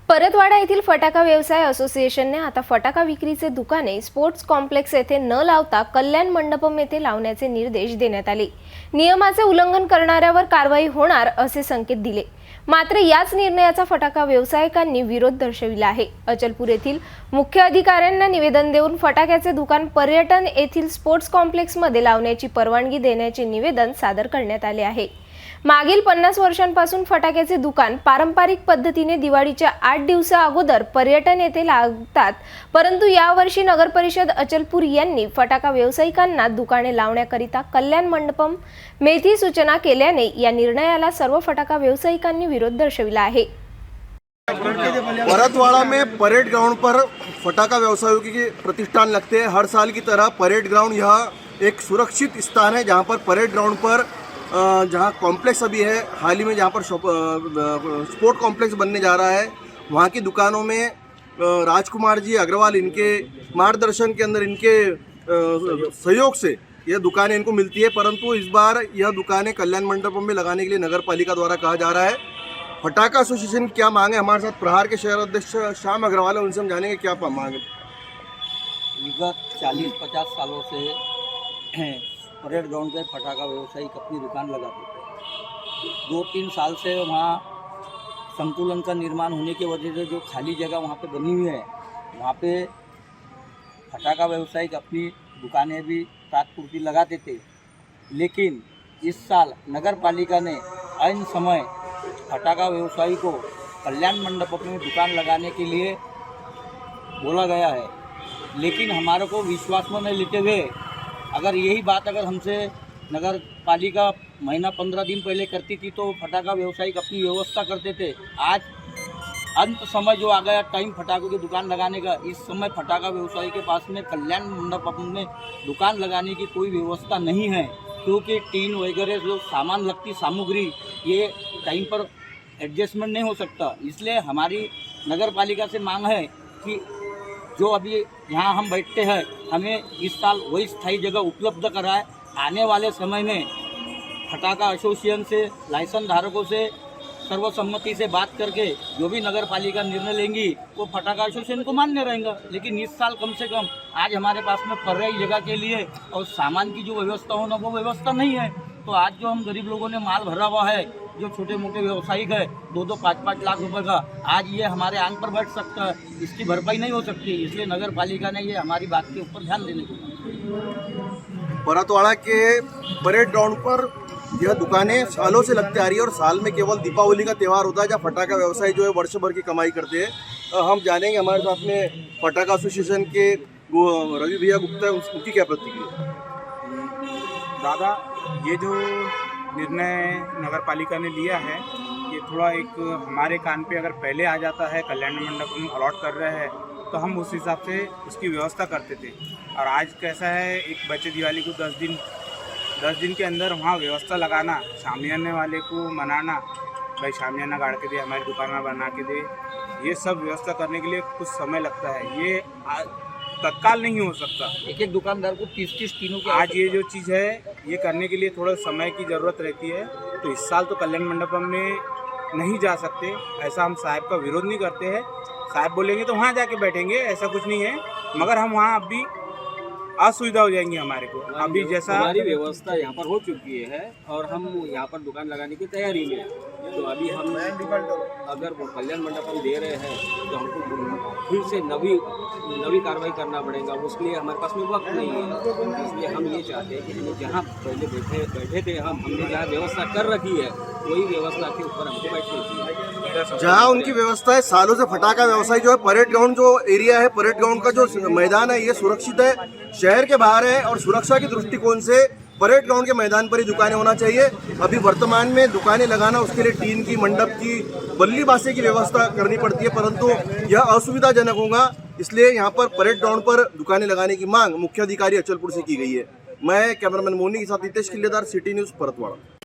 परतवाडा येथील फटाका व्यवसाय असोसिएशनने आता फटाका विक्रीचे दुकाने स्पोर्ट्स कॉम्प्लेक्स येथे न लावता कल्याण मंडपम येथे लावण्याचे निर्देश देण्यात आले। नियमाचे उल्लंघन करणाऱ्यावर कारवाई होणार असे संकेत दिले। मात्र याच निर्णयाचा फटाका व्यावसायिकांनी विरोध दर्शविला आहे। अचलपूर येथील मुख्य अधिकाऱ्यांना निवेदन देऊन फटाक्याचे दुकान पर्यटन येथील स्पोर्ट्स कॉम्प्लेक्स मध्ये लावण्याची परवानगी देण्याचे निवेदन सादर करण्यात आले आहे। मागील 50 वर्षांपासून फटाक्याचे दुकान पारंपरिक पद्धतीने दिवाळीच्या 8 दिवसा अगोदर पर्यटन येथे लागतात, परंतु यावर्षी नगर परिषद अचलपूर यांनी फटाका व्यावसायिकांना दुकाने लावण्याकरिता कल्याण मंडपम मेथी सूचना केल्याने या निर्णयाला सर्व फटाका व्यावसायिकांनी विरोध दर्शविला आहे। परतवाड़ा में परेड ग्राउंड पर फटाका व्यवसायों के प्रतिष्ठान लगते हैं। हर साल की तरह परेड ग्राउंड यह एक सुरक्षित स्थान है जहां पर परेड ग्राउंड पर जहां कॉम्प्लेक्स अभी है, हाल ही में जहां पर स्पोर्ट कॉम्प्लेक्स बनने जा रहा है, वहां की दुकानों में राजकुमार जी अग्रवाल इनके मार्गदर्शन के अंदर, इनके सहयोग से यह दुकानें इनको मिलती है। परंतु इस बार यह दुकानें कल्याण मंडपम में लगाने के लिए नगर पालिका द्वारा कहा जा रहा है। फटाका एसोसिएशन क्या मांग है, हमारे साथ प्रहार के शहर अध्यक्ष श्याम अग्रवाल है, उनसे हम जानेंगे क्या मांग है। विगत 40-50 सालों से परेड ग्राउंड पे फटाका व्यवसायिक अपनी दुकान लगाते थे। 2-3 साल से वहाँ संकुलन का निर्माण होने की वजह से जो खाली जगह वहाँ पे बनी हुई है, वहाँ पे फटाका व्यवसायिक अपनी दुकानें भी तात्पुरती लगाते थे। लेकिन इस साल नगर पालिका ने ऐन समय फटाका व्यवसायी को कल्याण मंडप में दुकान लगाने के लिए बोला गया है। लेकिन हमारे को विश्वास में नहीं लेते हुए, अगर यही बात अगर हमसे नगर पालिका महीना 15 दिन पहले करती थी तो फटाका व्यवसायिक अपनी व्यवस्था करते थे। आज अंत समय जो आ गया टाइम फटाकों की दुकान लगाने का, इस समय फटाका व्यवसायी के पास में कल्याण मंडप में दुकान लगाने की कोई व्यवस्था नहीं है, क्योंकि टीन वगैरह जो सामान लगती सामग्री ये टाइम पर एडजस्टमेंट नहीं हो सकता। इसलिए हमारी नगर पालिका से मांग है कि जो अभी यहाँ हम बैठते हैं, हमें इस साल वही स्थायी जगह उपलब्ध कराए। आने वाले समय में फटाका एसोसिएशन से, लाइसेंस धारकों से सर्वसम्मति से बात करके जो भी नगर पालिका निर्णय लेंगी वो फटाका एसोसिएशन को मान्य रहेगा। लेकिन इस साल कम से कम आज हमारे पास में पर्यायी जगह के लिए और सामान की जो व्यवस्था होना वो व्यवस्था नहीं है। तो आज जो हम गरीब लोगों ने माल भरा हुआ है, जो छोटे मोटे व्यवसायिक है 2-2, 5-5 लाख रुपए का, आज ये हमारे आंख पर बैठ सकता है, इसकी भरपाई नहीं हो सकती। इसलिए नगर पालिका ने ये हमारी बात के ऊपर ध्यान देने को कहा। परतवाड़ा के परेड ग्राउंड पर यह दुकानें सालों से लगती आ रही है और साल में केवल दीपावली का त्यौहार होता है जहाँ फटाका व्यवसायी जो है वर्ष भर की कमाई करते हैं। हम जानेंगे हमारे साथ में फटाका एसोसिएशन के रवि भैया गुप्ता, उनकी क्या प्रतिक्रिया। दादा, ये जो निर्णय नगर पालिका ने लिया है, ये थोड़ा एक हमारे कान पे अगर पहले आ जाता है, कल्याण मंडप में अलॉट कर रहे हैं तो हम उस हिसाब से उसकी व्यवस्था करते थे। और आज कैसा है, एक बच्चे दिवाली को 10 दिन के अंदर वहाँ व्यवस्था लगाना, शामियाने वाले को मनाना, भाई शामियाना गाड़ के दे, हमारी दुकान बना के दे, ये सब व्यवस्था करने के लिए कुछ समय लगता है। ये तत्काल नहीं हो सकता। एक दुकानदार को 30-30 टीनों की आज ये जो चीज़ है ये करने के लिए थोड़ा समय की ज़रूरत रहती है। तो इस साल तो कल्याण मंडपम में नहीं जा सकते, ऐसा हम साहब का विरोध नहीं करते हैं। साहब बोलेंगे तो वहाँ जाके बैठेंगे, ऐसा कुछ नहीं है। मगर हम वहाँ अभी असुविधा हो जाएंगी हमारे को। अभी जैसा हमारी व्यवस्था यहाँ पर हो चुकी है और हम यहाँ पर दुकान लगाने की तैयारी में हैं। तो अभी हम अगर वो कल्याण मंडप हम दे रहे हैं तो हमको फिर से नवी कार्रवाई करना पड़ेगा। उसके लिए हमारे पास में वक्त नहीं है। इसलिए हम ये चाहते हैं कि हम जहाँ पहले बैठे थे, हमने जहाँ व्यवस्था कर रखी है वही व्यवस्था के ऊपर हमको बैठनी चाहिए। जहाँ उनकी व्यवस्था है, सालों से फटाका व्यवसाय जो है, परेड ग्राउंड जो एरिया है, परेड ग्राउंड का जो मैदान है ये सुरक्षित है, शहर के बाहर है और सुरक्षा के दृष्टिकोण से परेड ग्राउंड के मैदान पर ही दुकानें होना चाहिए। अभी वर्तमान में दुकानें लगाना, उसके लिए टीन की, मंडप की, बल्ली बासे की व्यवस्था करनी पड़ती है, परंतु यह असुविधाजनक होगा। इसलिए यहाँ पर परेड ग्राउंड पर दुकानें लगाने की मांग मुख्य अधिकारी अचलपुर से की गई है। मैं कैमरामैन मोनी के साथ नितेश किल्लेदार, सिटी न्यूज़, परतवाड़ा।